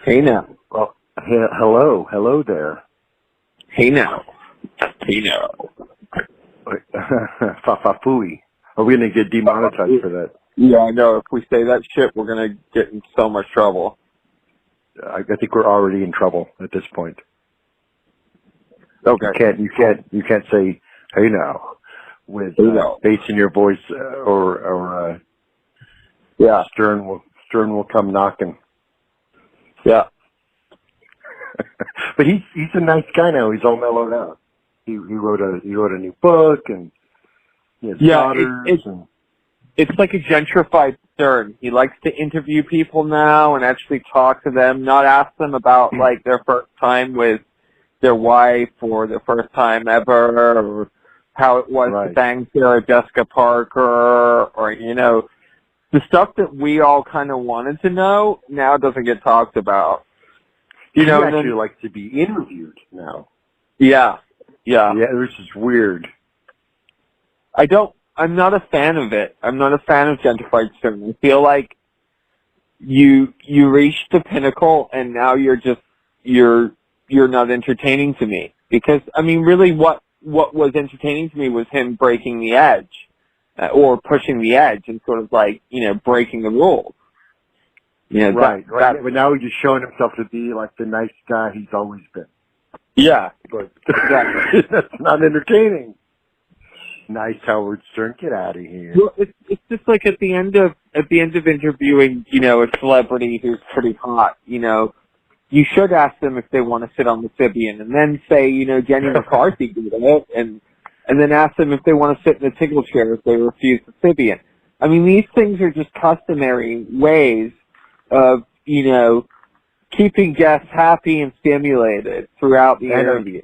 Hey now. Well, hello there. Hey now. Hey now. Fafafui. Are we going to get demonetized for that? Yeah, I know. If we say that shit, we're going to get in so much trouble. I think we're already in trouble at this point. Okay. You can't say "hey now" with bass in your voice, or yeah. Stern will come knocking. Yeah. But he's a nice guy now. He's all mellowed out. He wrote a new book, and he has daughters. It's like a gentrified Stern. He likes to interview people now and actually talk to them, not ask them about like their first time with their wife or their first time ever, or how it was to bang Sarah Jessica Parker, or the stuff that we all kind of wanted to know now doesn't get talked about. He actually likes to be interviewed now. Yeah, which is weird. I'm not a fan of it. I'm not a fan of gentrified Stern. I feel like you reached the pinnacle and now you're not entertaining to me. Because, I mean, really what was entertaining to me was him breaking the edge, or pushing the edge and sort of like, breaking the rules. Right. But now he's just showing himself to be like the nice guy he's always been. Yeah. But exactly. That's not entertaining. Nice Howard Stern, get out of here. Well, it's just like at the end of interviewing, a celebrity who's pretty hot, you should ask them if they want to sit on the Sybian, and then say, Jenny McCarthy did it, and then ask them if they want to sit in the tickle chair if they refuse the Sybian. I mean, these things are just customary ways of, keeping guests happy and stimulated throughout the interview.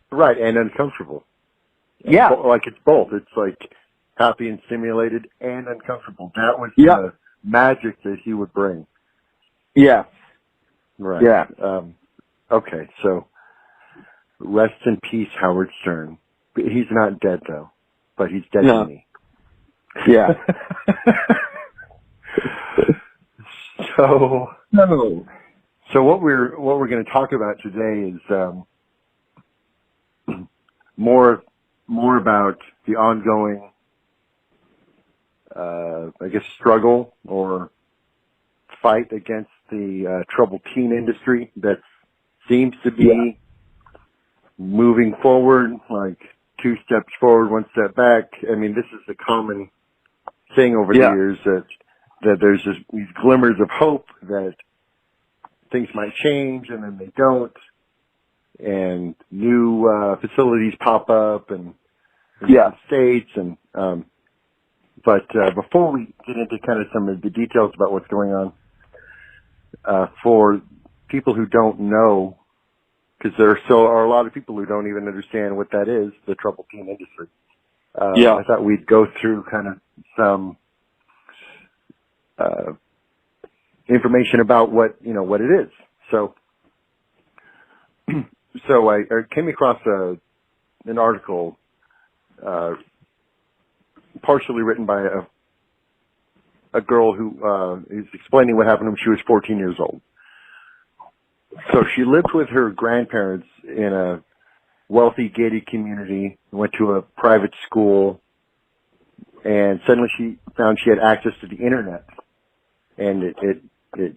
Right, and uncomfortable. Yeah. Like it's both. It's like happy and stimulated and uncomfortable. That was the magic that he would bring. Yeah. Right. Yeah. Okay, so rest in peace, Howard Stern. He's not dead, though, but he's dead to me. Yeah. So what we're going to talk about today is more about the ongoing, struggle or fight against the troubled teen industry that seems to be moving forward, like 2 steps forward, 1 step back. I mean, this is a common thing over the years that there's just these glimmers of hope that things might change, and then they don't, and new facilities pop up in different states, and but before we get into kind of some of the details about what's going on, for people who don't know, because there still are a lot of people who don't even understand what that is, the troubled teen industry. I thought we'd go through kind of some information about what it is. So I came across an article, partially written by a girl who is explaining what happened when she was 14 years old. So she lived with her grandparents in a wealthy gated community, went to a private school, and suddenly she found she had access to the internet, and it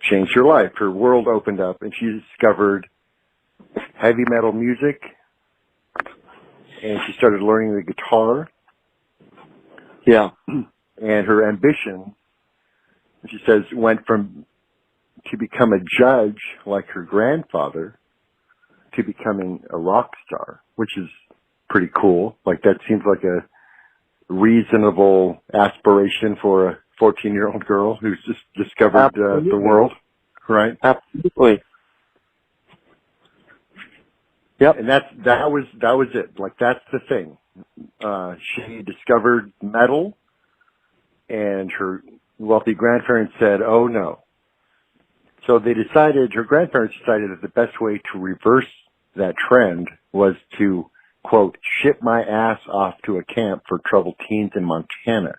changed her life. Her world opened up, and she discovered heavy metal music, and she started learning the guitar. Yeah. And her ambition, she says, went from to become a judge like her grandfather to becoming a rock star, which is pretty cool. Like, that seems like a reasonable aspiration for a 14-year-old girl who's just discovered the world, right? Absolutely. Yep. And that was it. Like, that's the thing. She discovered metal, and her wealthy grandparents said, "Oh no." So her grandparents decided that the best way to reverse that trend was to, quote, ship my ass off to a camp for troubled teens in Montana.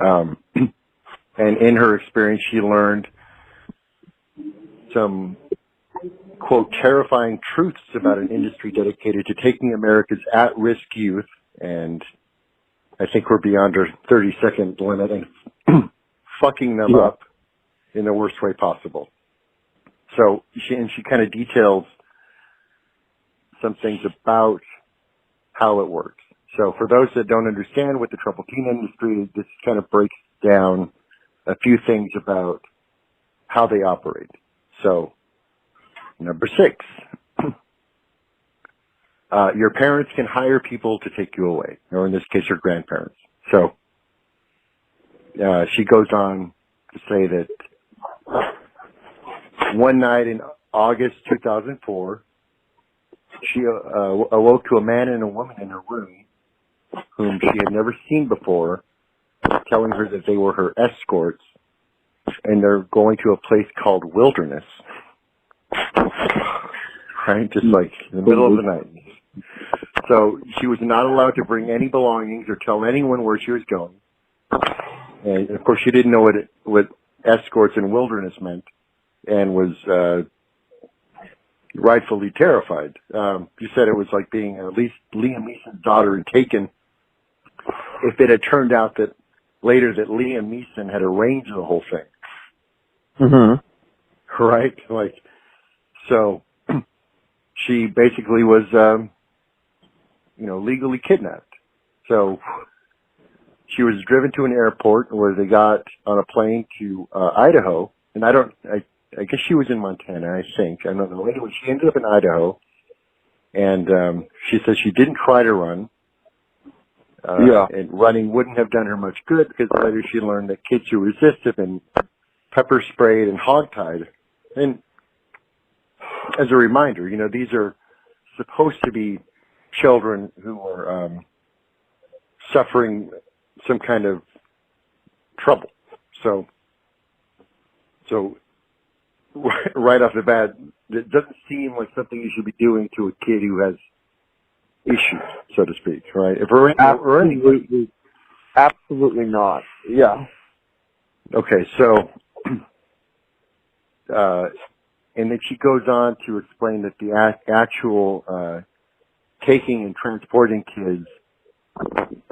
And in her experience, she learned some, quote, terrifying truths about an industry dedicated to taking America's at-risk youth, and I think we're beyond our 30-second limit, and fucking them up in the worst way possible. So she kind of details some things about how it works. So for those that don't understand what the troubled teen industry is, this kind of breaks down a few things about how they operate. So, number 6, your parents can hire people to take you away, or in this case, your grandparents. So, she goes on to say that one night in August 2004, she awoke to a man and a woman in her room whom she had never seen before, telling her that they were her escorts and they're going to a place called Wilderness. Right? Just like in the middle of the night. So she was not allowed to bring any belongings or tell anyone where she was going. And of course she didn't know what escorts and wilderness meant and was rightfully terrified. You said it was like being at least Liam Neeson's daughter in Taken if it had turned out that later that Liam Neeson had arranged the whole thing. Mm-hmm. Right? Like, so she basically was, legally kidnapped. So she was driven to an airport where they got on a plane to Idaho. And I guess she was in Montana, I think. I don't know. Anyway, she ended up in Idaho. And she says she didn't try to run. And running wouldn't have done her much good because later she learned that kids who resist have been pepper sprayed and hogtied. And as a reminder, these are supposed to be children who are suffering some kind of trouble. So right off the bat, it doesn't seem like something you should be doing to a kid who has issues, so to speak, right? Absolutely not. Yeah. Okay, so, and then she goes on to explain that the actual taking and transporting kids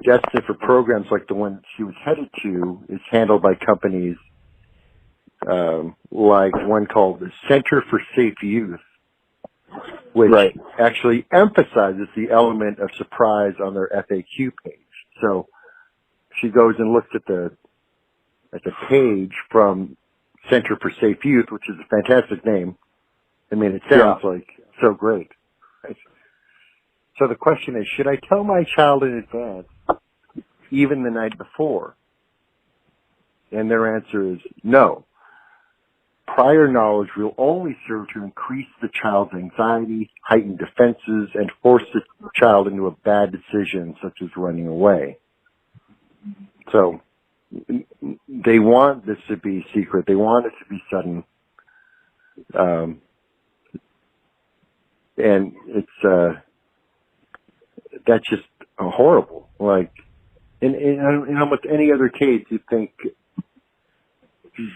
destined for programs like the one she was headed to is handled by companies like one called the Center for Safe Youth, which actually emphasizes the element of surprise on their FAQ page. So she goes and looks at the page from Center for Safe Youth, which is a fantastic name. I mean, it sounds like so great. Right? So the question is, should I tell my child in advance, even the night before? And their answer is no. Prior knowledge will only serve to increase the child's anxiety, heighten defenses, and force the child into a bad decision, such as running away. So they want this to be secret. They want it to be sudden. And it's that's just horrible. Like, in almost any other case, you think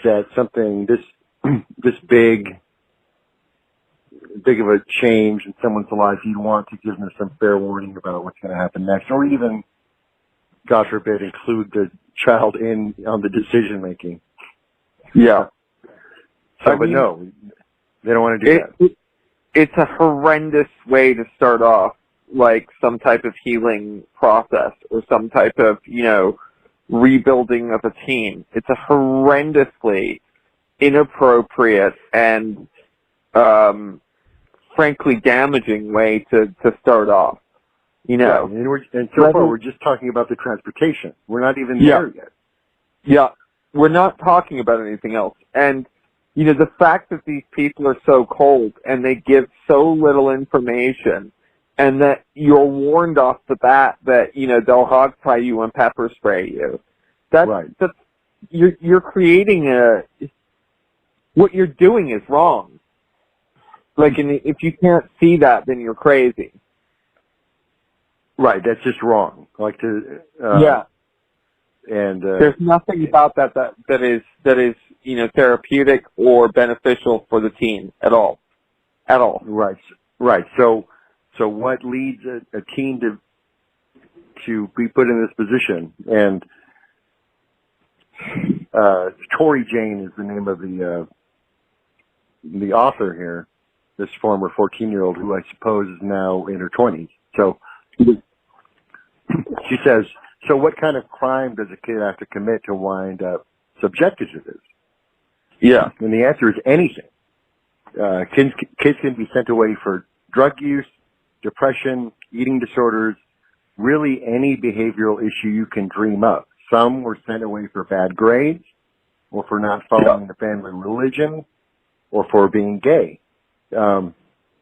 that something this big of a change in someone's life, you'd want to give them some fair warning about what's going to happen next, or even, God forbid, include the child on the decision making. Yeah. So, but no, they don't want to do that. It's a horrendous way to start off, like some type of healing process or some type of, rebuilding of a team. It's a horrendously inappropriate and, frankly, damaging way to start off. And so far we're just talking about the transportation. We're not even there yet. Yeah, we're not talking about anything else. And, the fact that these people are so cold and they give so little information and that you're warned off the bat that, they'll hogtie you and pepper spray you. That's you're creating what you're doing is wrong. Like, and if you can't see that, then you're crazy. Right, that's just wrong. Like And there's nothing about that is therapeutic or beneficial for the teen at all. Right. So what leads a teen to be put in this position? And Tori Jane is the name of the author here. This former 14-year-old who I suppose is now in her 20s. So she says, so what kind of crime does a kid have to commit to wind up subjected to this? Yeah. And the answer is anything. Kids can be sent away for drug use, depression, eating disorders, really any behavioral issue you can dream up. Some were sent away for bad grades, or for not following the family religion, or for being gay.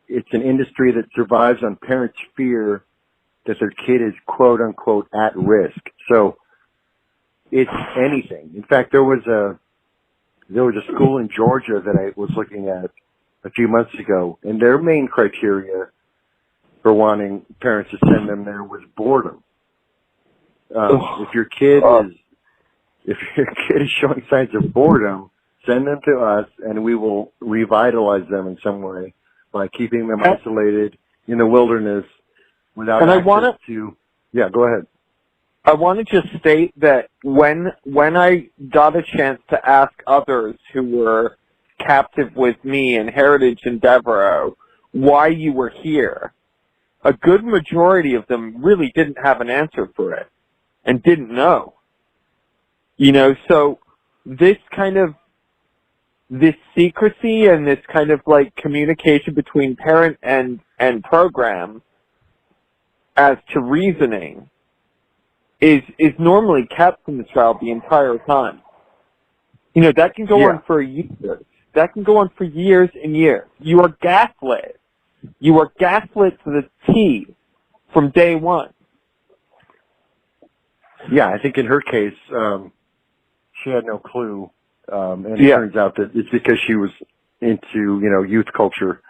It's an industry that survives on parents' fear that their kid is quote unquote at risk. So it's anything. In fact, there was a school in Georgia that I was looking at a few months ago, and their main criteria for wanting parents to send them there was boredom. If your kid is showing signs of boredom, send them to us, and we will revitalize them in some way by keeping them isolated in the wilderness without access to. Yeah, go ahead. I want to just state that when I got a chance to ask others who were captive with me in Heritage and Devereaux why you were here, a good majority of them really didn't have an answer for it and didn't know. So this secrecy and this kind of like communication between parent and program as to reasoning is normally kept from the child the entire time. That can go on for years. That can go on for years and years. You are gaslit. You are gaslit to the T from day one. Yeah, I think in her case, she had no clue. And it turns out that it's because she was into, youth culture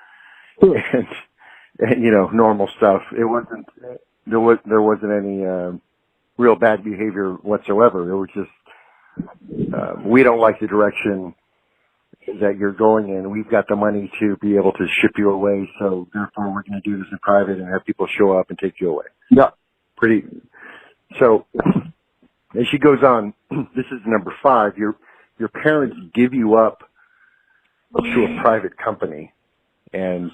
and normal stuff. It wasn't, there wasn't any, real bad behavior whatsoever. It was just, we don't like the direction that you're going in. We've got the money to be able to ship you away, so therefore we're going to do this in private and have people show up and take you away. Yeah. So, as she goes on, this is number 5, your parents give you up to a private company, and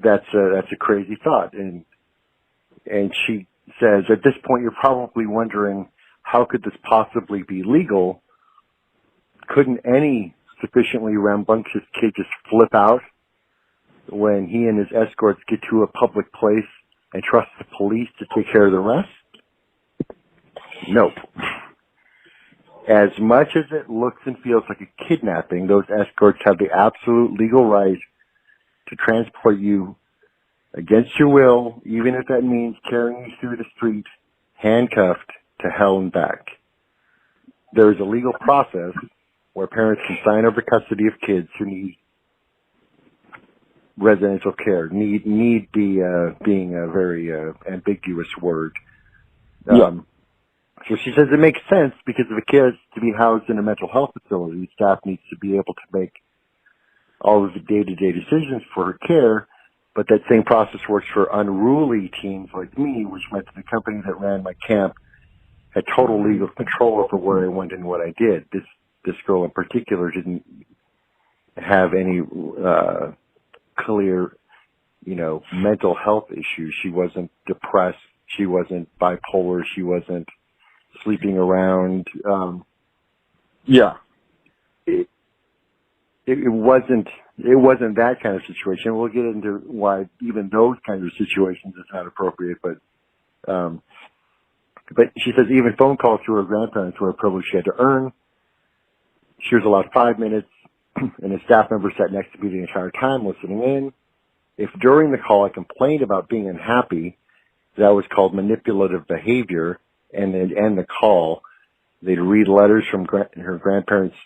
that's a crazy thought. And she says, at this point, you're probably wondering, how could this possibly be legal? Couldn't any sufficiently rambunctious kid just flip out when he and his escorts get to a public place and trust the police to take care of the rest? Nope. As much as it looks and feels like a kidnapping, those escorts have the absolute legal right to transport you against your will, even if that means carrying you through the street, handcuffed to hell and back. There is a legal process where parents can sign over custody of kids who need residential care. Need being a very ambiguous word. So she says it makes sense because if a kid is to be housed in a mental health facility, staff needs to be able to make all of the day-to-day decisions for her care, but that same process works for unruly teens like me, which meant that the company that ran my camp had total legal control over where I went and what I did. This girl in particular didn't have any clear, mental health issues. She wasn't depressed. She wasn't bipolar. She wasn't sleeping around. It wasn't that kind of situation. We'll get into why even those kinds of situations is not appropriate, but she says even phone calls to her grandparents were a privilege she had to earn. She was allowed 5 minutes, and a staff member sat next to me the entire time listening in. If during the call I complained about being unhappy, that was called manipulative behavior, and they'd end the call. They'd read letters from her grandparents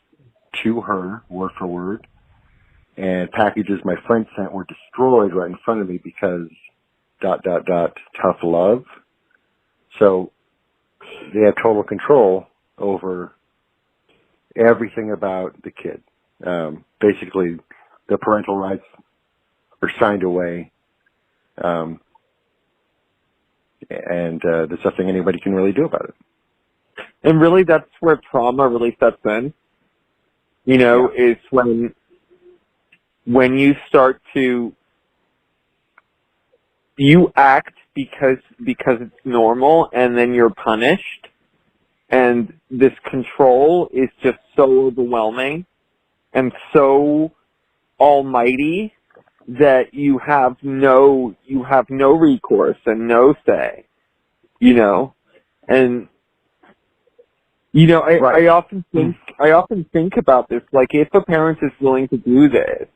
to her, word for word, and packages my friend sent were destroyed right in front of me because ... tough love. So they have total control over everything about the kid. Basically, the parental rights are signed away, and there's nothing anybody can really do about it. And really, that's where trauma really sets in. You know, is when you start to, you act because it's normal, and then you're punished, and this control is just so overwhelming and so almighty that you have no recourse and no say, you know. And you know, I often think about this, like, if a parent is willing to do this,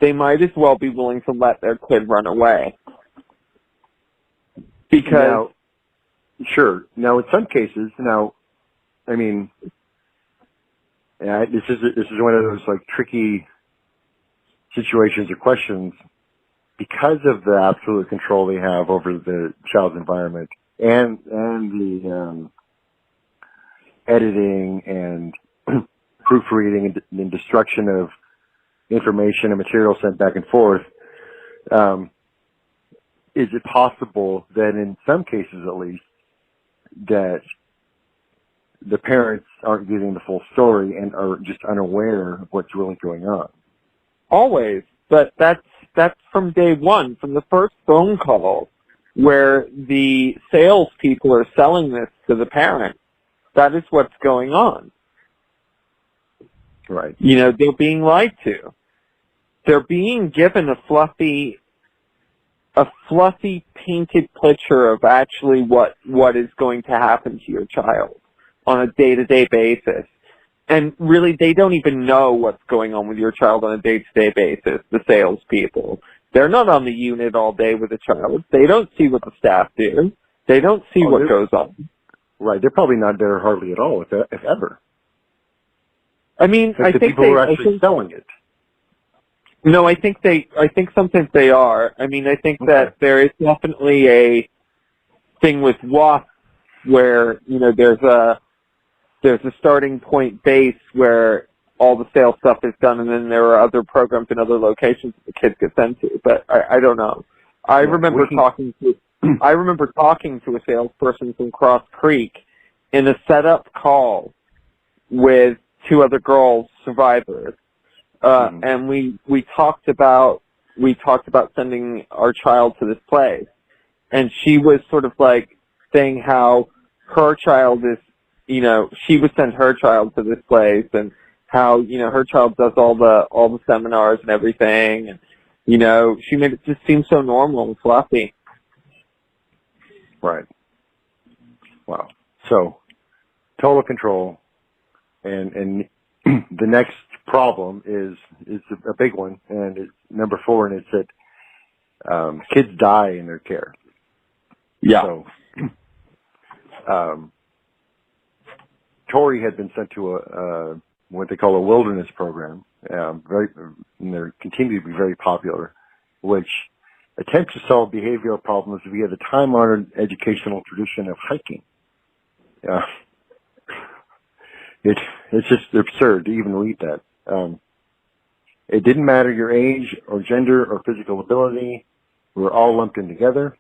they might as well be willing to let their kid run away. Because sure. Now, in some cases, I mean, this is one of those like tricky situations or questions because of the absolute control they have over the child's environment and the editing and proofreading and destruction of information and material sent back and forth. Is it possible that in some cases, at least, that the parents aren't getting the full story and are just unaware of what's really going on? Always. But that's from day one, from the first phone call where the salespeople are selling this to the parent. That is what's going on. Right. You know, they're being lied to. They're being given a fluffy painted picture of actually what is going to happen to your child on a day-to-day basis. And really, they don't even know what's going on with your child on a day-to-day basis, the salespeople. They're not on the unit all day with the child. They don't see what the staff do. They don't see what goes on. Right. They're probably not there hardly at all, if ever. I mean, I think people who are actually selling it. No, I think sometimes they are. I mean, I think that there is definitely a thing with WASP where, you know, there's a starting point base where all the sales stuff is done, and then there are other programs in other locations that the kids get sent to. But I don't know. I remember talking to a salesperson from Cross Creek in a setup call with two other girls, survivors. And we talked about sending our child to this place, and she was sort of like saying how her child is, you know, she would send her child to this place, and how, you know, her child does all the seminars and everything, and, you know, she made it just seem so normal and fluffy. Right. Wow. So total control, and the next problem is a big one, and it's number 4, and it's that kids die in their care. Yeah. So, Tori had been sent to a what they call a wilderness program. And they continue to be very popular, which attempts to solve behavioral problems via the time-honored educational tradition of hiking. It's just absurd to even read that. It didn't matter your age or gender or physical ability. We were all lumped in together.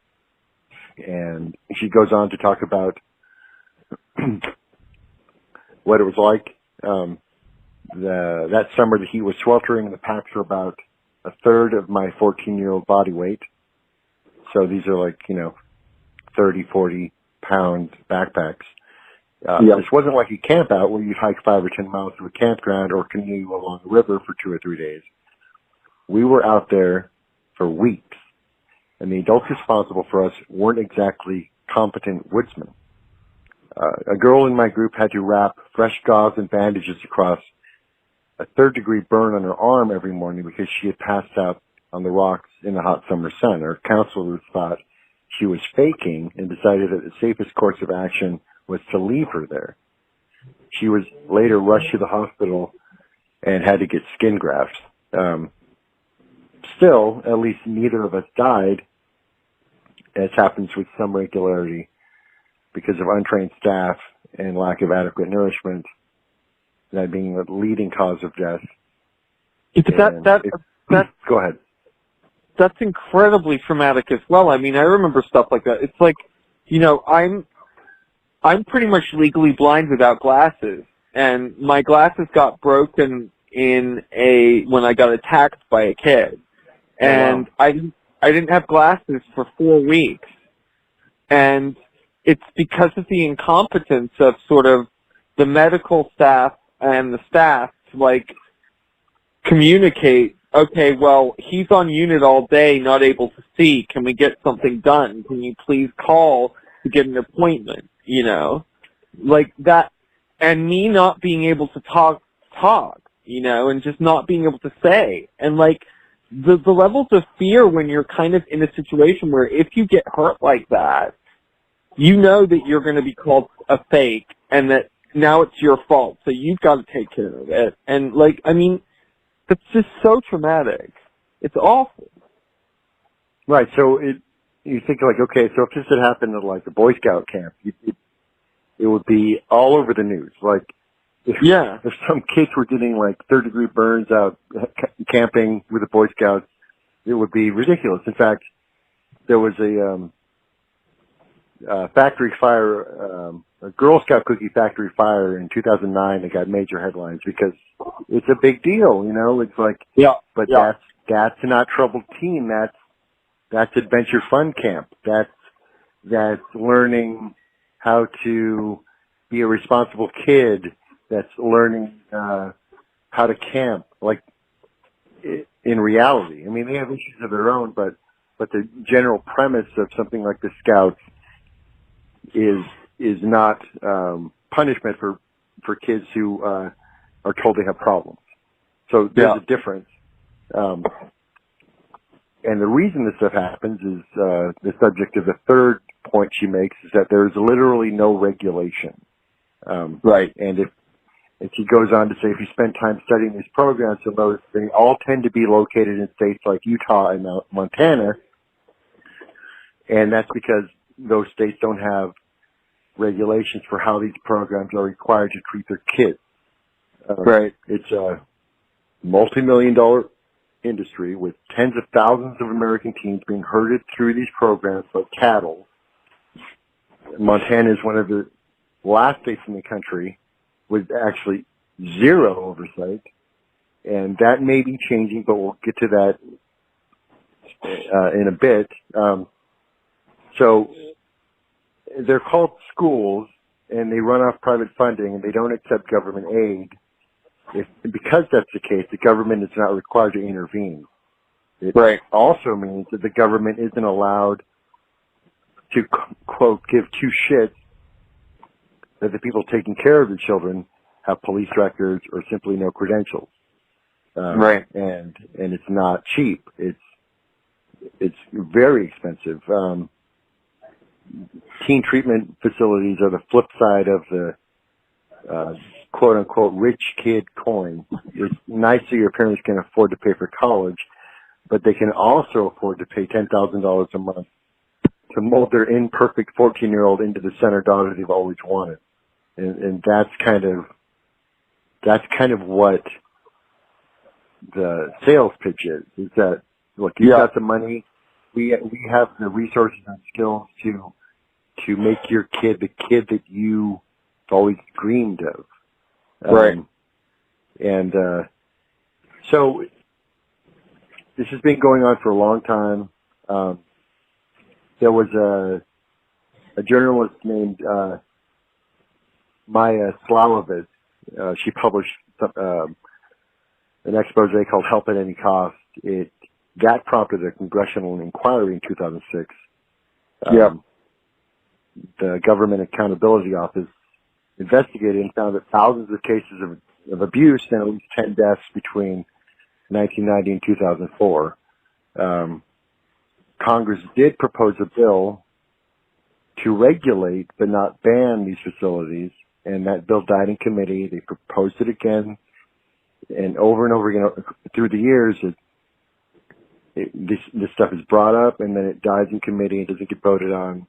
And she goes on to talk about what it was like. That summer the heat was sweltering and the packs were about a third of my 14-year-old body weight. So these are like, 30, 40 pound backpacks. This wasn't like a camp out where you'd hike 5 or 10 miles to a campground or canoe along a river for 2 or 3 days. We were out there for weeks, and the adults responsible for us weren't exactly competent woodsmen. A girl in my group had to wrap fresh gauze and bandages across a 3rd-degree burn on her arm every morning because she had passed out on the rocks in the hot summer sun. Her counselor thought she was faking and decided that the safest course of action was to leave her there. She was later rushed to the hospital and had to get skin grafts. Still, at least neither of us died, as happens with some regularity. because of untrained staff and lack of adequate nourishment, that being the leading cause of death. Go ahead. That's incredibly traumatic as well. I mean, I remember stuff like that. It's like, I'm pretty much legally blind without glasses, and my glasses got broken when I got attacked by a kid, and I didn't have glasses for 4 weeks, and it's because of the incompetence of sort of the medical staff and the staff to, like, communicate, okay, well, he's on unit all day, not able to see. Can we get something done? Can you please call to get an appointment? Like that, and me not being able to talk, and just not being able to say. And, like, the levels of fear when you're kind of in a situation where if you get hurt like that, you know that you're going to be called a fake and that now it's your fault, so you've got to take care of it. And, like, I mean, it's just so traumatic. It's awful. Right, so you think, like, okay, so if this had happened at, like, a Boy Scout camp, it would be all over the news. Like, if some kids were getting, like, third-degree burns out camping with the Boy Scouts, it would be ridiculous. In fact, there was a factory fire, a Girl Scout cookie factory fire in 2009 that got major headlines because it's a big deal, It's like, but that's not troubled teen. That's adventure fun camp. That's learning how to be a responsible kid. That's learning how to camp, like, in reality. I mean, they have issues of their own, but the general premise of something like the Scouts is not punishment for kids who are told they have problems. So there's a difference. And the reason this stuff happens is the subject of the third point she makes is that there's literally no regulation. Right. And she goes on to say, if you spend time studying these programs, you'll notice they all tend to be located in states like Utah and Montana. And that's because those states don't have regulations for how these programs are required to treat their kids. Right. It's a multi-million-dollar industry with tens of thousands of American teens being herded through these programs like cattle. Montana is one of the last states in the country with actually zero oversight, and that may be changing, but we'll get to that in a bit. So they're called schools, and they run off private funding, and they don't accept government aid. Because that's the case, the government is not required to intervene. It also means that the government isn't allowed to, quote, give two shits that the people taking care of the children have police records or simply no credentials. And it's not cheap. It's very expensive. Teen treatment facilities are the flip side of the quote-unquote rich kid coin. It's nice that your parents can afford to pay for college, but they can also afford to pay $10,000 a month to mold their imperfect 14-year-old into the center daughter they've always wanted. And that's kind of what the sales pitch is that, look, you've got the money, we have the resources and skills to make your kid the kid that you always dreamed of. So this has been going on for a long time. There was a journalist named Maya Slavovitz. She published an expose called Help at Any Cost. That prompted a congressional inquiry in 2006. The Government Accountability Office investigated and found that thousands of cases of abuse and at least 10 deaths between 1990 and 2004. Congress did propose a bill to regulate but not ban these facilities, and that bill died in committee. They proposed it again, and over again through the years, this stuff is brought up, and then it dies in committee and doesn't get voted on.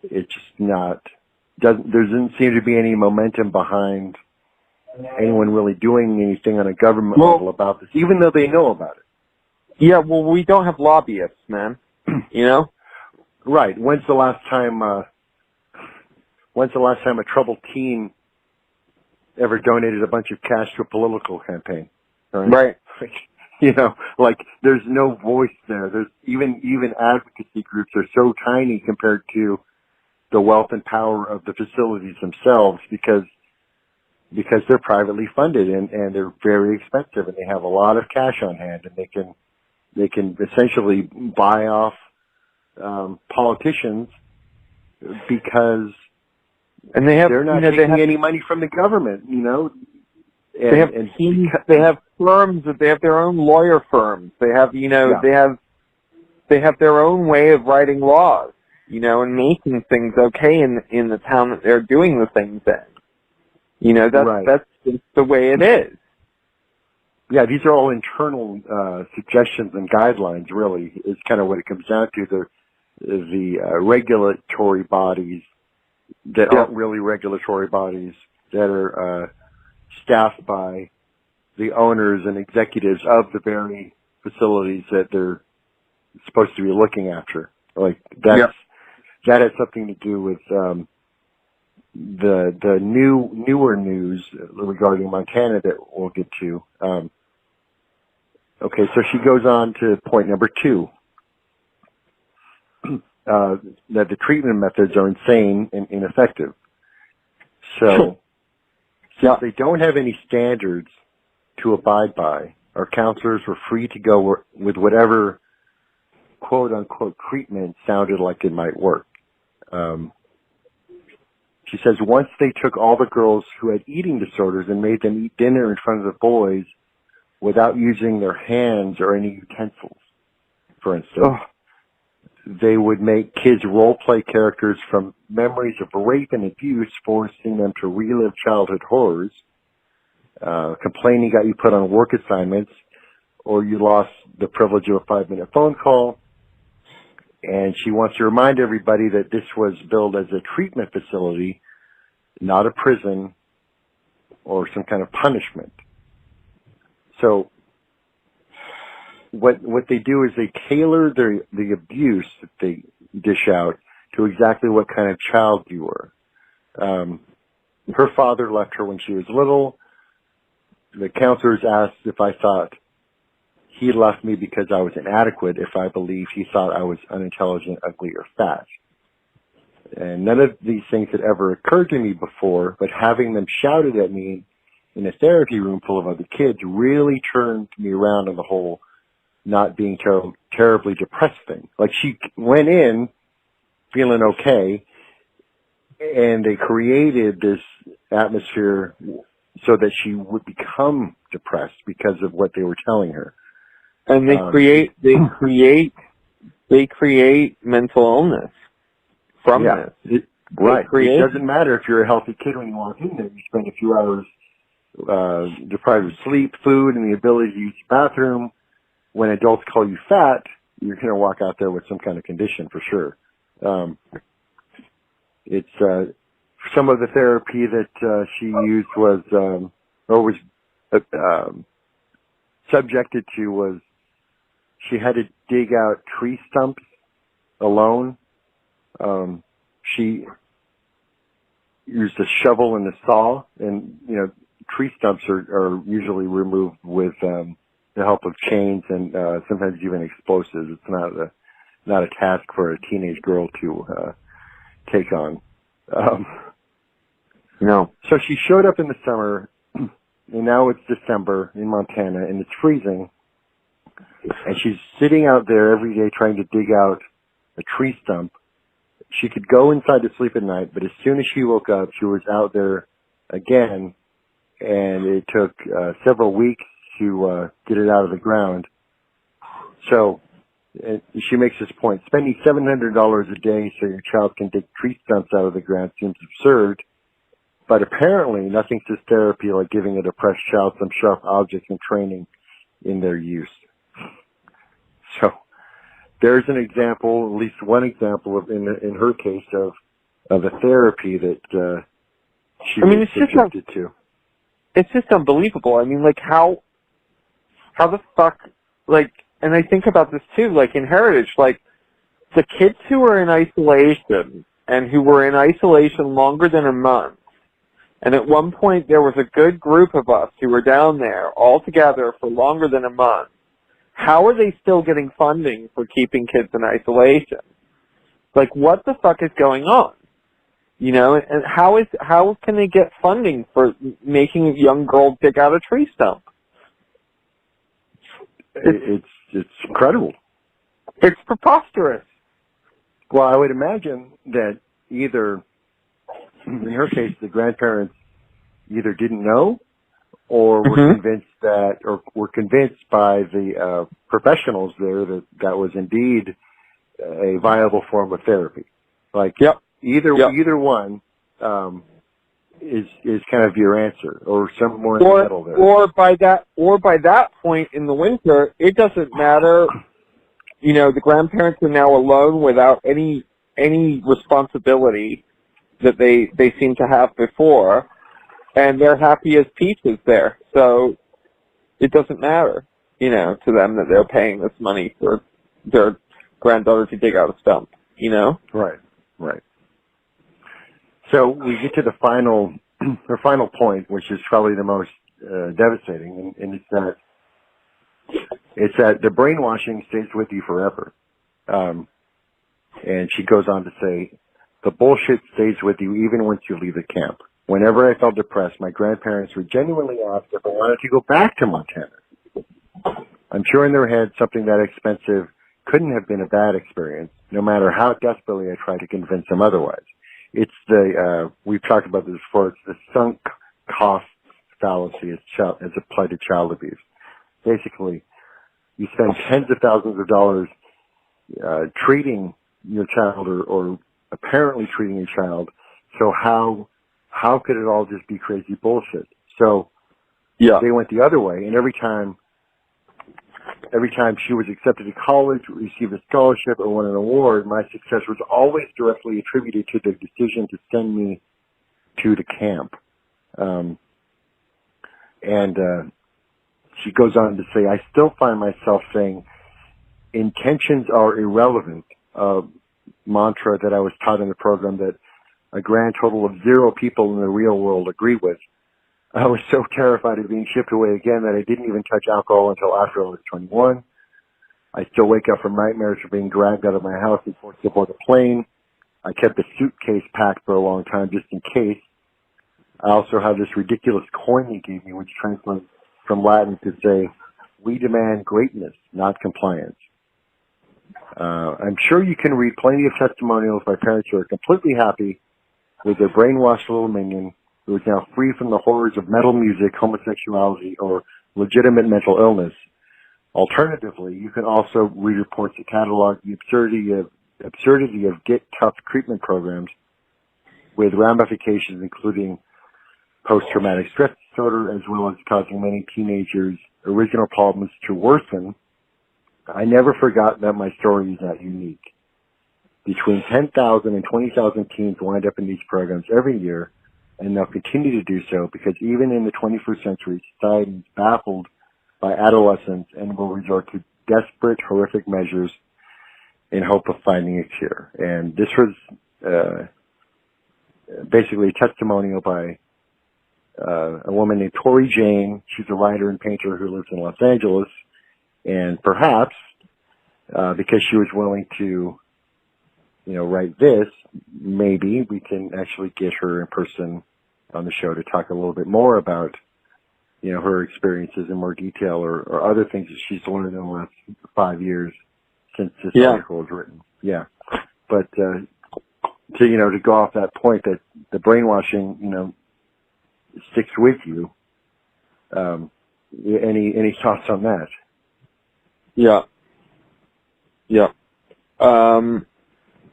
it's just not, there doesn't seem to be any momentum behind anyone really doing anything on a government level about this, even though they know about it. Yeah, well, we don't have lobbyists, man. You know? Right. When's the last time a troubled teen ever donated a bunch of cash to a political campaign? Right. You know, like there's no voice there. There's even advocacy groups are so tiny compared to the wealth and power of the facilities themselves because they're privately funded and they're very expensive and they have a lot of cash on hand and they can essentially buy off politicians because they're not taking any money from the government, you know. They have firms that they have their own lawyer firms. They have, they have their own way of writing laws, you know, and making things okay in the town that they're doing the things in. You know, that's just the way it is. Yeah, these are all internal suggestions and guidelines. Really, is kind of what it comes down to. The regulatory bodies that aren't really regulatory bodies that are staffed by the owners and executives of the very facilities that they're supposed to be looking after. Like that has something to do with the newer news regarding Montana that we'll get to. Okay, so she goes on to point number 2. That the treatment methods are insane and ineffective. So, since they don't have any standards to abide by, our counselors were free to go with whatever quote-unquote treatment sounded like it might work. She says once they took all the girls who had eating disorders and made them eat dinner in front of the boys without using their hands or any utensils, for instance. They would make kids role-play characters from memories of rape and abuse, forcing them to relive childhood horrors. Complaining got you put on work assignments, or you lost the privilege of a 5-minute phone call. And she wants to remind everybody that this was billed as a treatment facility, not a prison or some kind of punishment. So what they do is they tailor the abuse that they dish out to exactly what kind of child you were. Her father left her when she was little. The counselors asked if I thought he left me because I was inadequate, if I believed he thought I was unintelligent, ugly, or fat. And none of these things had ever occurred to me before, but having them shouted at me in a therapy room full of other kids really turned me around on the whole not being terribly depressed thing. Like she went in feeling okay, and they created this atmosphere so that she would become depressed because of what they were telling her. And they create mental illness from this. Right. It doesn't matter if you're a healthy kid when you walk in there. You spend a few hours deprived of sleep, food, and the ability to use the bathroom. When adults call you fat, you're going to walk out there with some kind of condition for sure. It's some of the therapy that she used was subjected to was she had to dig out tree stumps alone. She used a shovel and a saw, and tree stumps are usually removed with the help of chains and sometimes even explosives. It's not a task for a teenage girl to take on. No. So she showed up in the summer, and now it's December in Montana, and it's freezing. And she's sitting out there every day trying to dig out a tree stump. She could go inside to sleep at night, but as soon as she woke up, she was out there again, and it took several weeks to get it out of the ground. So she makes this point. Spending $700 a day so your child can dig tree stumps out of the ground seems absurd, but apparently nothing says therapy like giving a depressed child some sharp objects and training in their use. So there's an example, at least one example in her case of of a therapy that she I mean, was it's just subjected to. It's just unbelievable. I mean, like, how the fuck, like, and I think about this too, like, in Heritage, like, the kids who were in isolation and who were in isolation longer than a month, and at one point there was a good group of us who were down there all together for longer than a month, how are they still getting funding for keeping kids in isolation? Like, what the fuck is going on? You know, and how can they get funding for making a young girl dig out a tree stump? It's incredible. It's preposterous. Well, I would imagine that either, in her case, the grandparents either didn't know or were convinced by the professionals there that was indeed a viable form of therapy. Like, either one is kind of your answer, or somewhere in the middle there. Or by that point in the winter, it doesn't matter. You know, the grandparents are now alone without any responsibility that they seem to have before, and they're happy as peaches there. So it doesn't matter, you know, to them that they're paying this money for their granddaughter to dig out a stump. You know? Right. So we get to the final point, which is probably the most devastating, and it's that the brainwashing stays with you forever. And she goes on to say, the bullshit stays with you even once you leave the camp. Whenever I felt depressed, my grandparents would genuinely ask if I wanted to go back to Montana. I'm sure in their head something that expensive couldn't have been a bad experience, no matter how desperately I tried to convince them otherwise. It's we've talked about this before, it's the sunk cost fallacy as applied to child abuse. Basically, you spend tens of thousands of dollars treating your child or apparently treating your child, so how could it all just be crazy bullshit? So they went the other way, and every time she was accepted to college, received a scholarship, or won an award, my success was always directly attributed to the decision to send me to the camp. She goes on to say, I still find myself saying, intentions are irrelevant, mantra that I was taught in the program that a grand total of 0 people in the real world agree with. I was so terrified of being shipped away again that I didn't even touch alcohol until after I was 21. I still wake up from nightmares for being dragged out of my house and forced to board a plane. I kept a suitcase packed for a long time just in case. I also have this ridiculous coin he gave me, which translates from Latin to say, we demand greatness, not compliance. I'm sure you can read plenty of testimonials by parents who are completely happy with their brainwashed little minion who is now free from the horrors of metal music, homosexuality, or legitimate mental illness. Alternatively, you can also read reports that catalog the absurdity of get tough treatment programs with ramifications including post-traumatic stress disorder, as well as causing many teenagers' original problems to worsen. I never forgot that my story is not unique. Between 10,000 and 20,000 teens wind up in these programs every year, and they'll continue to do so because even in the 21st century, society is baffled by adolescence and will resort to desperate, horrific measures in hope of finding a cure. And this was basically a testimonial by a woman named Tori Jane. She's a writer and painter who lives in Los Angeles. And perhaps because she was willing to, write this, maybe we can actually get her in person on the show to talk a little bit more about, her experiences in more detail or other things that she's learned in the last 5 years since this article was written. Yeah. But, to go off that point that the brainwashing, sticks with you, any thoughts on that? Yeah.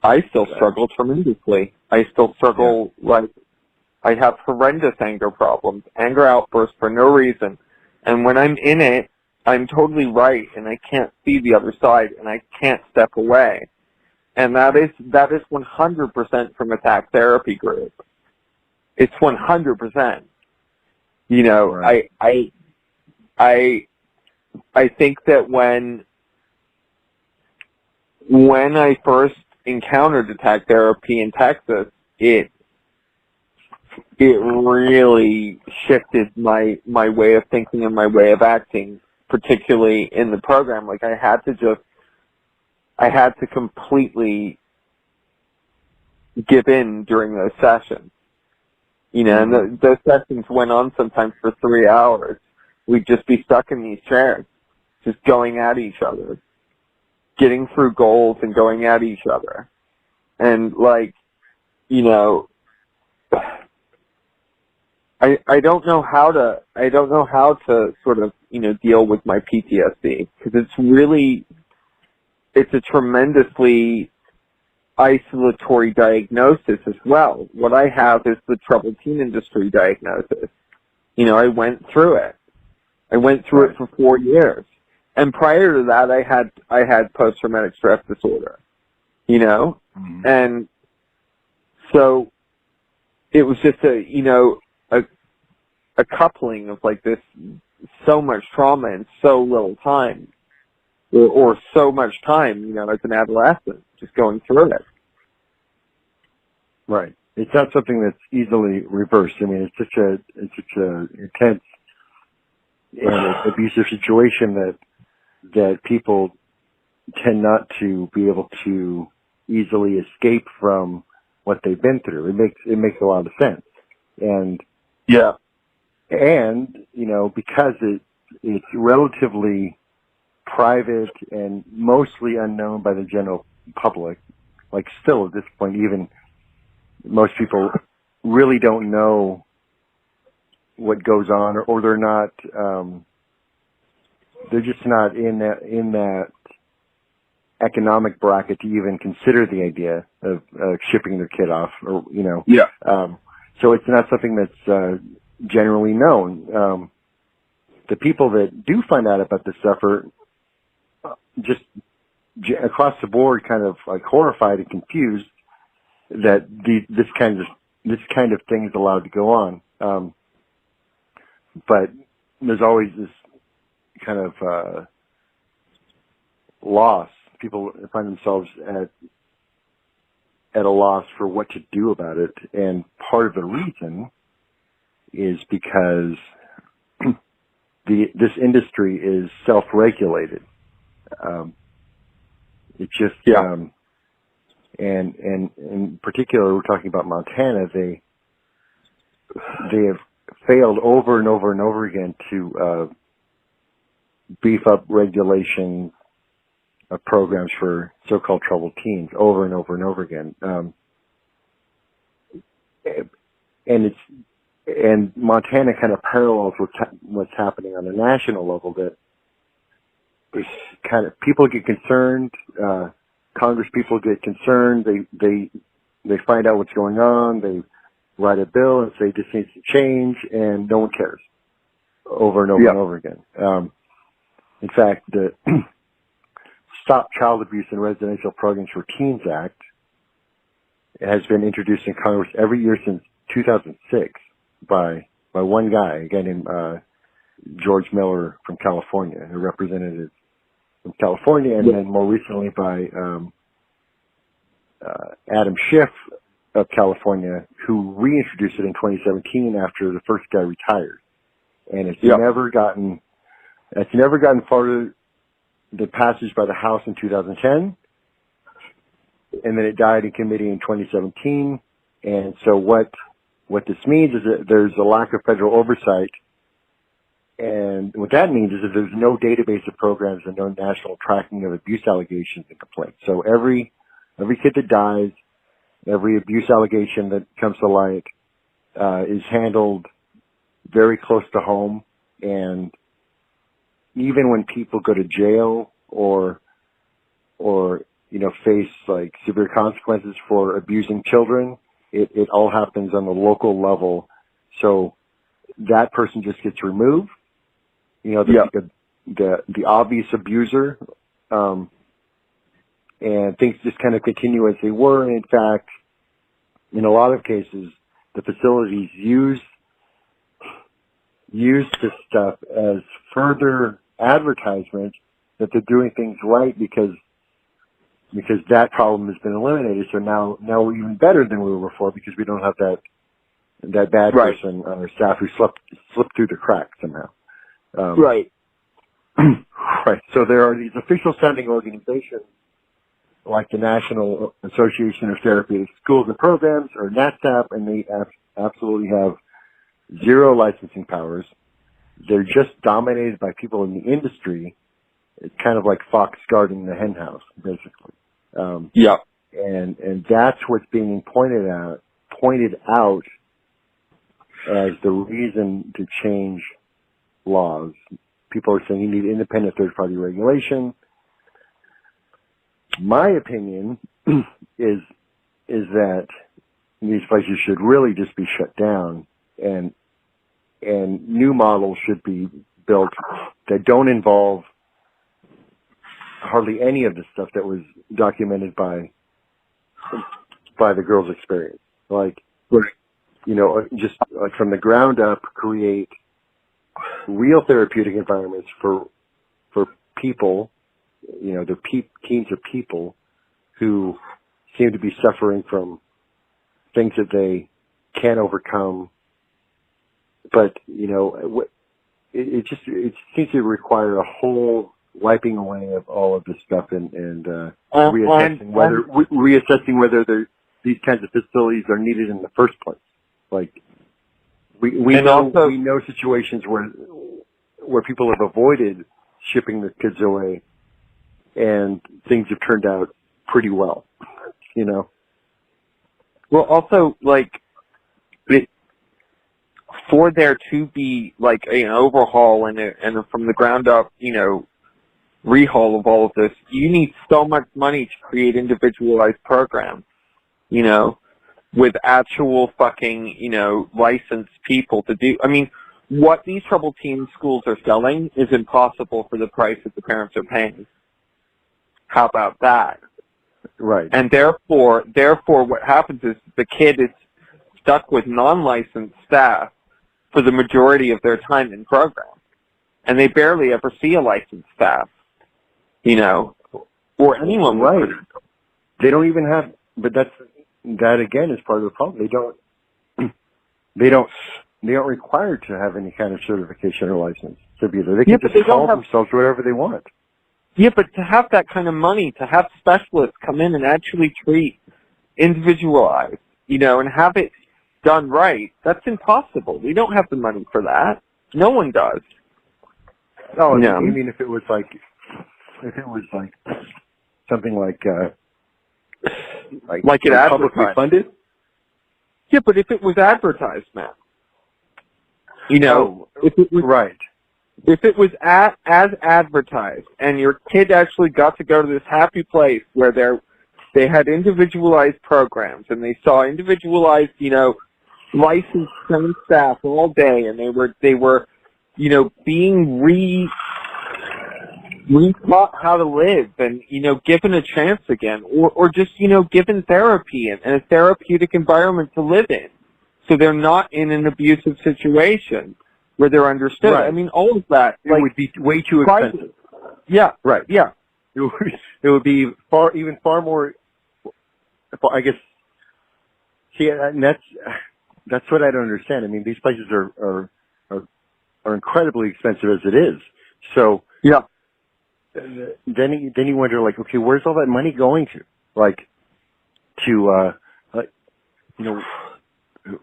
I still struggle tremendously. I still struggle, I have horrendous anger problems, anger outbursts for no reason. And when I'm in it, I'm totally right, and I can't see the other side, and I can't step away. And that is 100% from attack therapy group. It's 100%. You know, right. I think that when I first encountered attack therapy in Texas, it really shifted my way of thinking and my way of acting, particularly in the program. Like I had to completely give in during those sessions. You know, and those sessions went on sometimes for 3 hours. We'd just be stuck in these chairs, just going at each other, getting through goals and going at each other. And like, you know, I don't know how to sort of, you know, deal with my PTSD, because it's a tremendously isolatory diagnosis as well. What I have is the troubled teen industry diagnosis. You know, I went through it. I went through it for 4 years. And prior to that, I had post-traumatic stress disorder, you know? Mm-hmm. And so it was just a coupling of like this, so much trauma in so little time, or so much time, you know, as an adolescent, just going through it. Right. It's not something that's easily reversed. I mean, it's such a intense and abusive situation that people tend not to be able to easily escape from what they've been through. It makes a lot of sense. And yeah. And, you know, because it's relatively private and mostly unknown by the general public, like still at this point, even most people really don't know what goes on, or they're not, they're just not in that economic bracket to even consider the idea of shipping their kid off, or, you know. Yeah. So it's not something that's generally known. The people that do find out about this stuff are just across the board kind of like horrified and confused that this kind of thing is allowed to go on. But there's always this kind of loss. People find themselves at a loss for what to do about it, and part of the reason is because this industry is self-regulated. It just, and in particular, we're talking about Montana. They have failed over and over and over again to beef up regulations of programs for so-called troubled teens over and over and over again. And Montana kind of parallels what's happening on a national level, that kind of people get concerned, Congress people get concerned, they find out what's going on, they write a bill and say this needs to change, and no one cares over and over and over again. In fact, the Stop Child Abuse in Residential Programs for Teens Act has been introduced in Congress every year since 2006 by one guy, a guy named George Miller from California, a representative from California, and then more recently by Adam Schiff of California, who reintroduced it in 2017 after the first guy retired. And it's never gotten farther than passage by the House in 2010, and then it died in committee in 2017. And so what this means is that there's a lack of federal oversight, and what that means is that there's no database of programs and no national tracking of abuse allegations and complaints. So every kid that dies, every abuse allegation that comes to light is handled very close to home, and even when people go to jail or you know, face like severe consequences for abusing children, it all happens on the local level. So that person just gets removed. You know, the obvious abuser and things just kind of continue as they were. And in fact, in a lot of cases, the facilities use this stuff as further advertisement that they're doing things right because that problem has been eliminated. So now we're even better than we were before because we don't have that bad person on our staff who slipped through the cracks somehow. Right. Right. So there are these official sounding organizations like the National Association of Therapeutic Schools and Programs, or NATSAP, and they absolutely have zero licensing powers. They're just dominated by people in the industry. It's kind of like fox guarding the hen house, basically. Yeah. And that's what's being pointed out as the reason to change laws. People are saying you need independent third-party regulation. My opinion is that these places should really just be shut down, and new models should be built that don't involve hardly any of the stuff that was documented by the girls' experience. Like, just like from the ground up, create real therapeutic environments for people. The teams of people who seem to be suffering from things that they can't overcome. But, it seems to require a whole wiping away of all of this stuff and reassessing whether these kinds of facilities are needed in the first place. Like, we know situations where people have avoided shipping the kids away, and things have turned out pretty well, Well, also, for there to be, an overhaul and from the ground up, rehaul of all of this, you need so much money to create individualized programs, with actual fucking, licensed people to do. I mean, what these troubled teen schools are selling is impossible for the price that the parents are paying. How about that? Right. And therefore, what happens is the kid is stuck with non-licensed staff for the majority of their time in program. And they barely ever see a licensed staff, or anyone. Right. They don't even have, but that again is part of the problem. They don't require to have any kind of certification or license to be there. They can just call themselves whatever they want. Yeah, but to have that kind of money, to have specialists come in and actually treat individualized, and have it done right, that's impossible. We don't have the money for that. No one does. Oh, no. You mean if it was something like it publicly funded? Yeah, but if it was advertised, man. If it was, right. If it was as advertised, and your kid actually got to go to this happy place where they had individualized programs, and they saw individualized, licensed trained staff all day, and they were being re-taught how to live, and given a chance again, or just given therapy and a therapeutic environment to live in, so they're not in an abusive situation where they're understood. Right. I mean, all of that would be way too expensive. Yeah. Right. Yeah. It would be far more. I guess. See, and that's what I don't understand. I mean, these places are incredibly expensive as it is. So yeah. Then you wonder, okay, where's all that money going to?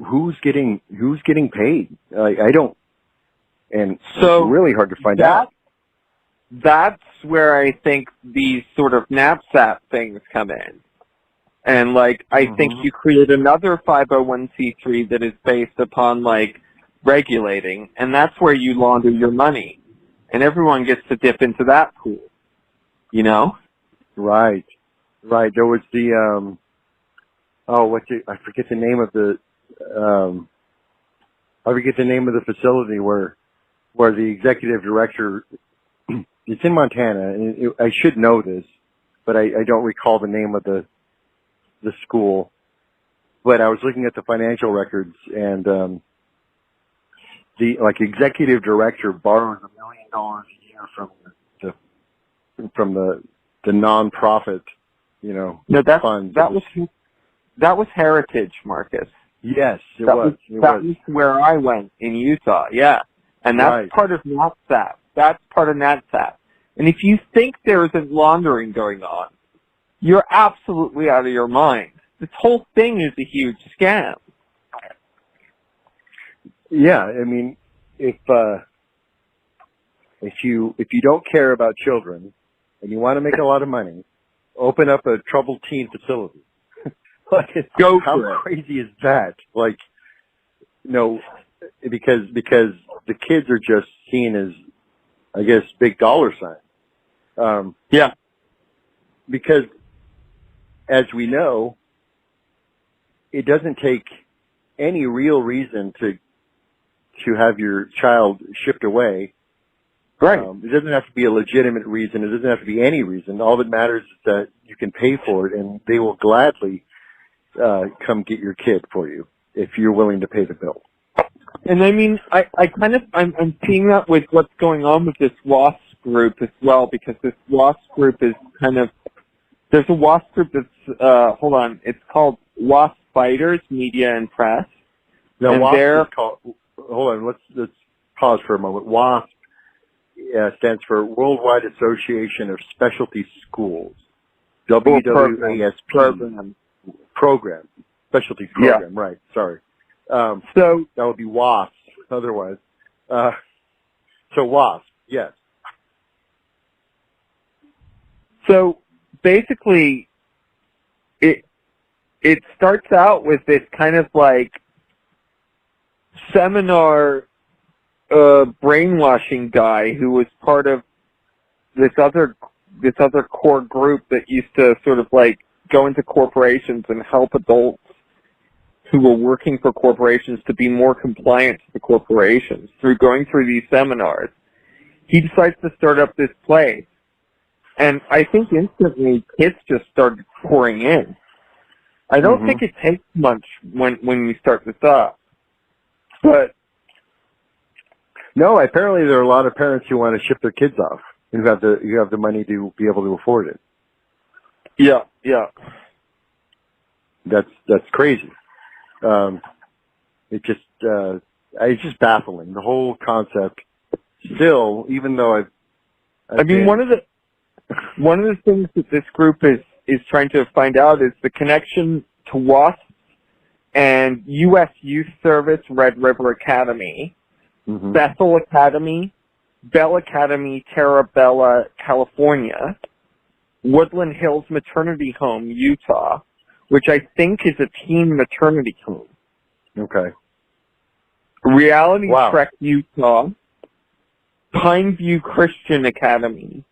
Who's getting paid? I don't. And so it's really hard to find out. That's where I think these sort of NAPSAP things come in. And I think you create another 501c3 that is based upon regulating, and that's where you launder your money. And everyone gets to dip into that pool. Right. Right. There was the I forget the name of the facility where the executive director, it's in Montana, and I should know this, but I don't recall the name of the school. But I was looking at the financial records, and the executive director borrows $1 million a year from the nonprofit, No, fund. that was Heritage, Marcus. Yes, it That was. That was where I went in Utah. Yeah, and that's Right. part of NatSat. That's part of NatSat. And if you think there isn't laundering going on, you're absolutely out of your mind. This whole thing is a huge scam. Yeah, I mean, if you don't care about children and you want to make a lot of money, open up a troubled teen facility. Go how for it. crazy is that? Because the kids are just seen as, I guess, big dollar signs. Yeah. Because, as we know, it doesn't take any real reason to have your child shipped away. Right. It doesn't have to be a legitimate reason. It doesn't have to be any reason. All that matters is that you can pay for it, and they will gladly come get your kid for you if you're willing to pay the bill. And I mean, I'm seeing that with what's going on with this WASP group as well, because this WASP group is there's a WASP group that's, it's called WASP Fighters, Media and Press. Now, and WASP they're, is called, hold on, let's pause for a moment. WASP stands for Worldwide Association of Specialty Schools. WWASP. Program. Specialty program, yeah. Right, sorry. So that would be WASP otherwise. So WASP, yes. So basically, it starts out with this kind of seminar brainwashing guy who was part of this other core group that used to sort of go into corporations and help adults who were working for corporations to be more compliant to the corporations through going through these seminars. He decides to start up this place. And I think instantly kids just started pouring in. I don't think it takes much when you start this up. But no, apparently there are a lot of parents who want to ship their kids off and who have the money to be able to afford it. Yeah, yeah. That's crazy. It's just baffling. The whole concept still, even though one of the things that this group is trying to find out is the connection to WASP and U.S. Youth Service Red River Academy, Bethel Academy, Bell Academy, Terra Bella, California, Woodland Hills Maternity Home, Utah, which I think is a teen maternity home. Okay. Reality Trek, Utah, Pineview Christian Academy,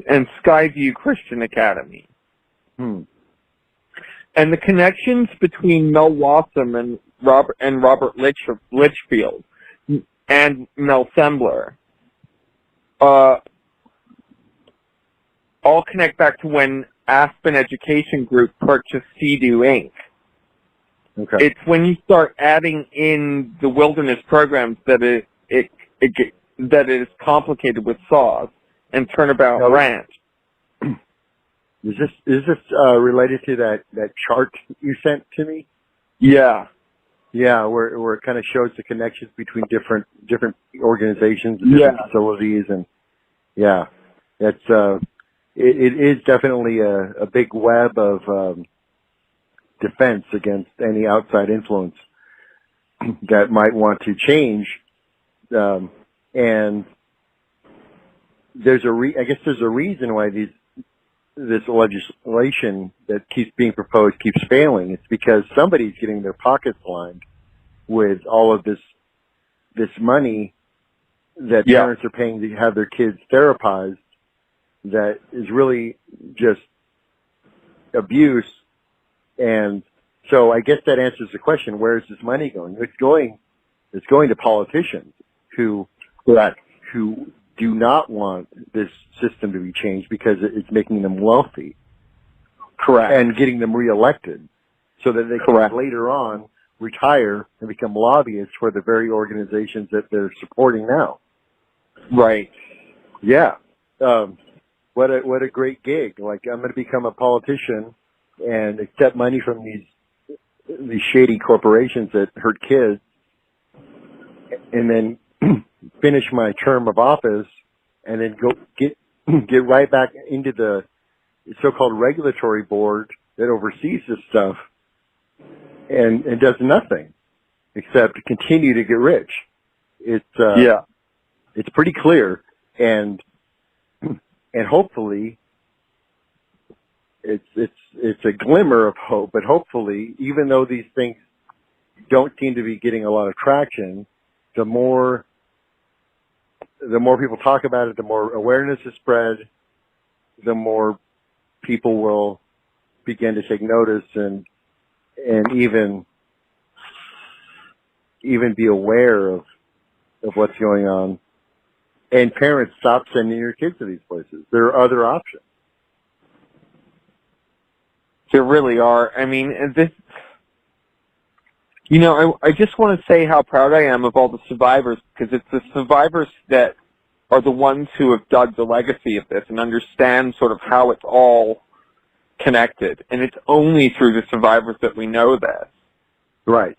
and Skyview Christian Academy. And the connections between Mel Wassam and Robert Litchfield and Mel Sembler all connect back to when Aspen Education Group purchased Sea-Doo Inc. Okay. It's when you start adding in the wilderness programs that it is complicated with SAW and Turnabout Ranch. Is this related to that chart you sent to me? Yeah. Yeah, where it kind of shows the connections between different organizations and different facilities, and it is definitely a big web of defense against any outside influence that might want to change. And there's I guess there's a reason why this legislation that keeps being proposed keeps failing. It's because somebody's getting their pockets lined with all of this money that parents are paying to have their kids therapized, that is really just abuse. And so I guess that answers the question, where is this money going? It's going to politicians who do not want this system to be changed because it's making them wealthy. Correct. And getting them reelected so that they can later on retire and become lobbyists for the very organizations that they're supporting now. Right. Yeah. What a great gig. Like, I'm going to become a politician and accept money from these shady corporations that hurt kids, and then finish my term of office and then go get right back into the so-called regulatory board that oversees this stuff and does nothing except continue to get rich. It's pretty clear, and hopefully it's a glimmer of hope, but hopefully, even though these things don't seem to be getting a lot of traction, the more people talk about it, the more awareness is spread, the more people will begin to take notice and even be aware of what's going on. And parents, stop sending your kids to these places. There are other options. There really are. I mean, I just want to say how proud I am of all the survivors, because it's the survivors that are the ones who have dug the legacy of this and understand sort of how it's all connected. And it's only through the survivors that we know this. Right.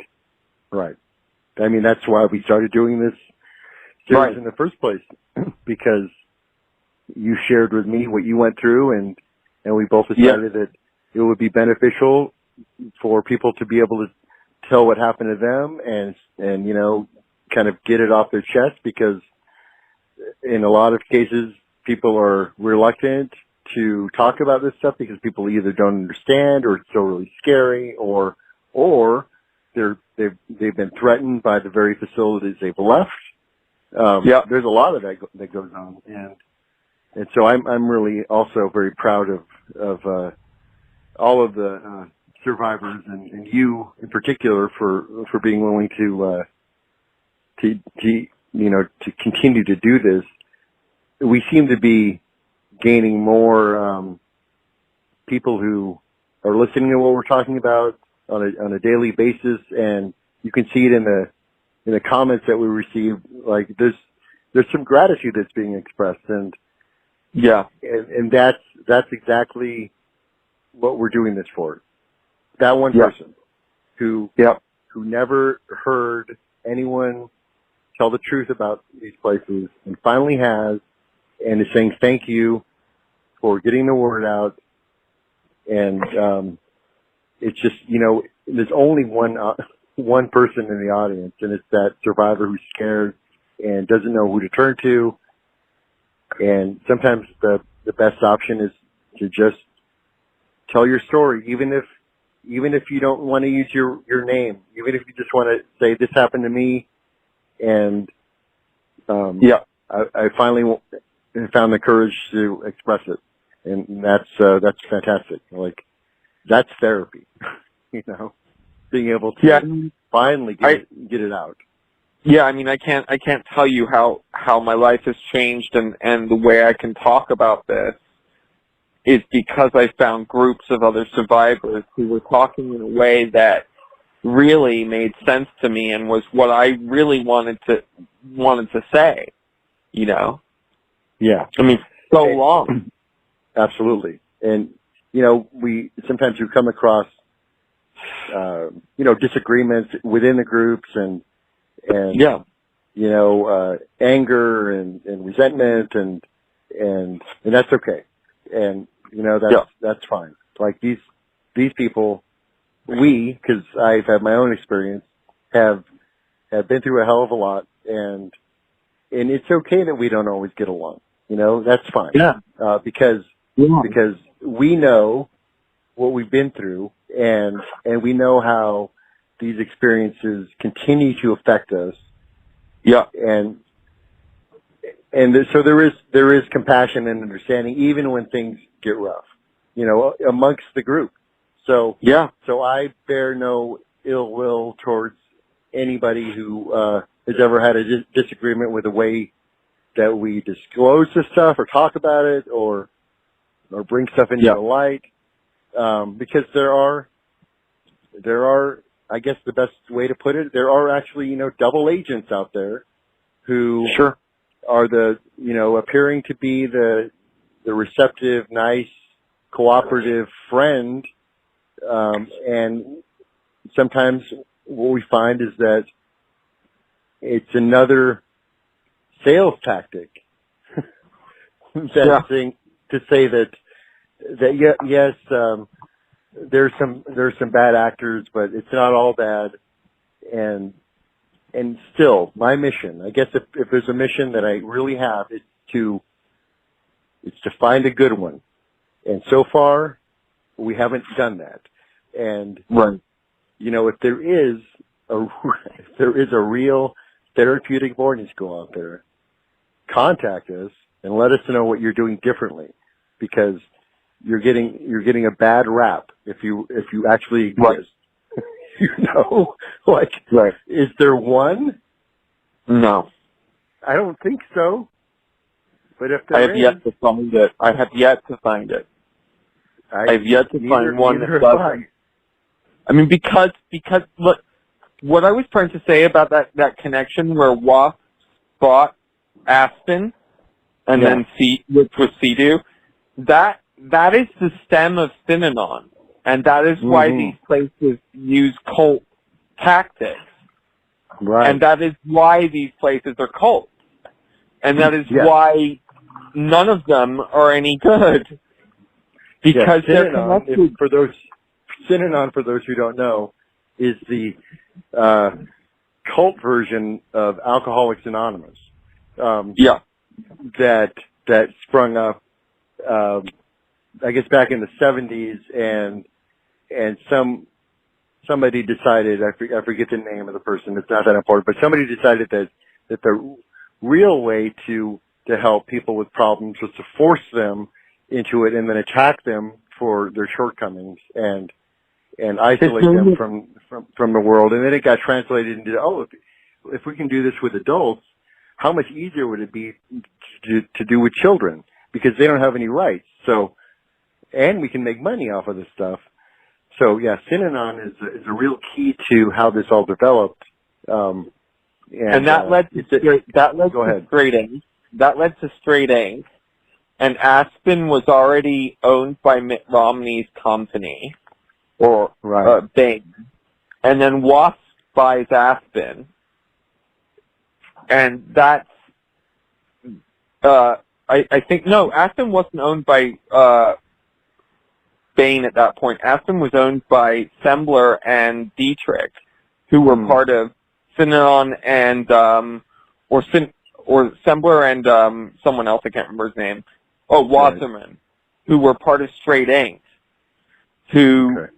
I mean, that's why we started doing this series in the first place, because you shared with me what you went through, and we both decided that it would be beneficial for people to be able to tell what happened to them and kind of get it off their chest, because in a lot of cases people are reluctant to talk about this stuff because people either don't understand, or it's so really scary, or they've been threatened by the very facilities they've left. There's a lot of that goes on, and so I'm really also very proud of all of the survivors, and you in particular for being willing to continue to do this. We seem to be gaining more people who are listening to what we're talking about on a daily basis, and you can see it in the comments that we receive. Like, there's some gratitude that's being expressed, and that's exactly what we're doing this for. That one person who never heard anyone tell the truth about these places and finally has, and is saying thank you for getting the word out. And it's just, there's only one person in the audience, and it's that survivor who's scared and doesn't know who to turn to. And sometimes the best option is to just tell your story, even if you don't want to use your name, even if you just want to say, this happened to me, and I finally found the courage to express it, and that's fantastic. Like, that's therapy, being able to finally get it out. Yeah, I mean, I can't tell you how my life has changed, and the way I can talk about this is because I found groups of other survivors who were talking in a way that really made sense to me and was what I really wanted to say, Yeah. I mean, so long. Absolutely. And, we sometimes come across, disagreements within the groups and anger and resentment and that's okay. And, that's fine. Like, these people, because I've had my own experience, have been through a hell of a lot, and it's okay that we don't always get along. That's fine. Yeah. Because we know what we've been through, and we know how these experiences continue to affect us. Yeah. And so there is compassion and understanding even when things get rough, amongst the group. So I bear no ill will towards anybody who has ever had a disagreement with the way that we disclose this stuff or talk about it or bring stuff into the light. because there are, I guess the best way to put it, there are actually, double agents out there who Sure. are appearing to be the receptive, nice, cooperative friend. And sometimes what we find is that it's another sales tactic to say that yes, there's some bad actors, but it's not all bad. And still, my mission, I guess if there's a mission that I really have, it's to find a good one. And so far, we haven't done that. And, right. If there is a real therapeutic boarding school out there, contact us and let us know what you're doing differently, because you're getting a bad rap if you actually exist. Right. Right. Is there one? No. I don't think so. But if there I have yet to find it. I have yet to find it. I've yet to find one that doesn't. I mean, because look, what I was trying to say about that connection where Wasp bought Aspen and then which was Sea-Doo, that is the stem of Synanon, and that is why these places use cult tactics. Right. And that is why these places are cults. And that is why none of them are any good. Because they're connected. Synanon, for those who don't know, is the cult version of Alcoholics Anonymous. That sprung up, I guess, back in the 70s, and somebody decided, I forget the name of the person, it's not that important, but somebody decided that the real way to help people with problems was to force them into it and then attack them for their shortcomings and isolate them from the world. And then it got translated into, if we can do this with adults, how much easier would it be to do with children? Because they don't have any rights. So, and we can make money off of this stuff. So yeah, Synanon is a real key to how this all developed. And that led to Straight Ink. That led to Straight Ink. And Aspen was already owned by Mitt Romney's company, or Bain. And then Wasp buys Aspen. And that's, I think, no, Aspen wasn't owned by Bain at that point. Aspen was owned by Sembler and Dietrich, who were part of Synanon and, or Sembler and someone else, I can't remember his name. Oh, Wasserman, who were part of Straight Ink, who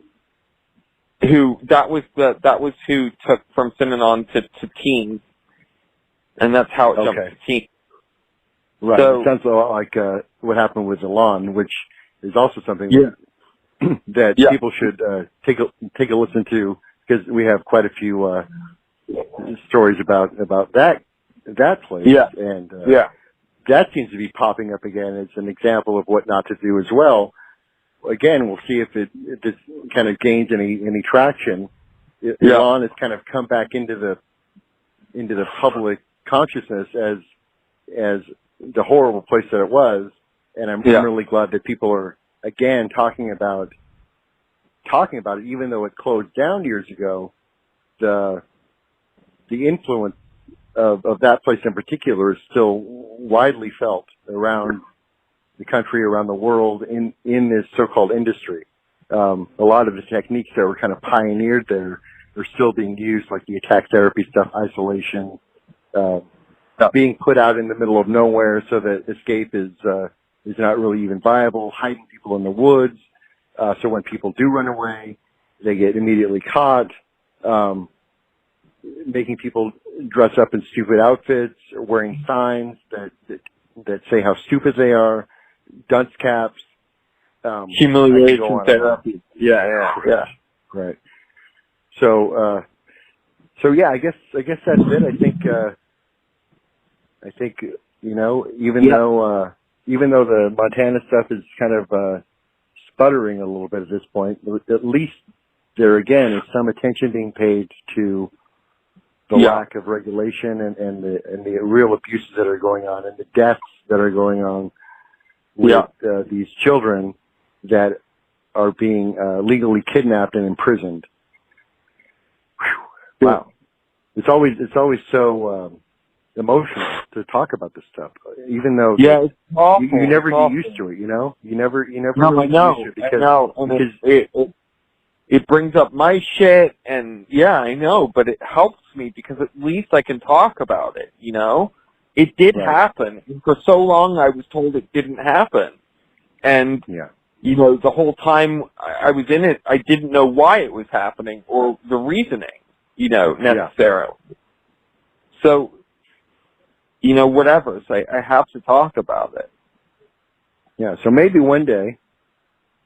that was who took from Synanon to teens, and that's how it jumped to teens. Right. So, it sounds a lot like what happened with Elon, which is also something that people should take a listen to, because we have quite a few stories about that place. Yeah. And that seems to be popping up again as an example of what not to do as well. Again, we'll see if this kind of gains any traction. Elon has kind of come back into the public consciousness as the horrible place that it was, and I'm really glad that people are again talking about it, even though it closed down years ago. The influence of that place in particular is still widely felt around the country, around the world, in this so-called industry. A lot of the techniques that were kind of pioneered there are still being used, like the attack therapy stuff, isolation, being put out in the middle of nowhere so that escape is not really even viable, hiding people in the woods, so when people do run away, they get immediately caught, making people dress up in stupid outfits, wearing signs that say how stupid they are, dunce caps, humiliation therapy. Right. So yeah, I guess that's it. I think even though the Montana stuff is kind of sputtering a little bit at this point. At least there again is some attention being paid to the lack of regulation and the real abuses that are going on and the deaths that are going on with these children that are being legally kidnapped and imprisoned. Whew. Wow, it's always so emotional to talk about this stuff, even though it's awful. You never it's get awful. used to it. You know, you never No, really I know. get used to it because it brings up my shit, and I know, but it helps me because at least I can talk about it. You know, it did happen, and for so long I was told it didn't happen, and you know, the whole time I was in it, I didn't know why it was happening or the reasoning, you know, necessarily. So, you know, whatever. So I have to talk about it. Yeah. So maybe one day,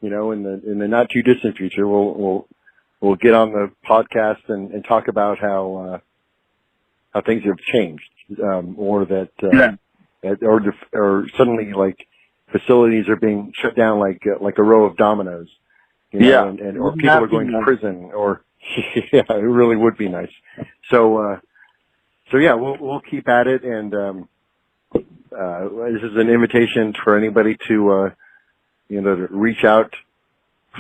you know, in the not too distant future, we'll get on the podcast and talk about how things have changed, or that or suddenly like facilities are being shut down like a row of dominoes, you know, and or people are going to prison, or it really would be nice. So we'll keep at it, and this is an invitation for anybody to you know, to reach out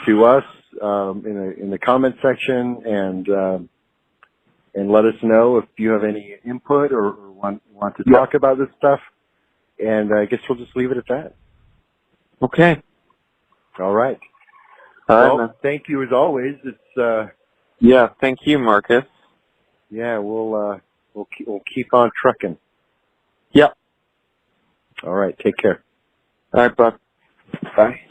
to us in the comment section and let us know if you have any input or want to talk about this stuff. And I guess we'll just leave it at that. Okay. All right. Well, thank you as always. It's thank you, Marcus. Yeah, we'll keep on trucking. Yep. All right. Take care. All right, bud. Bye.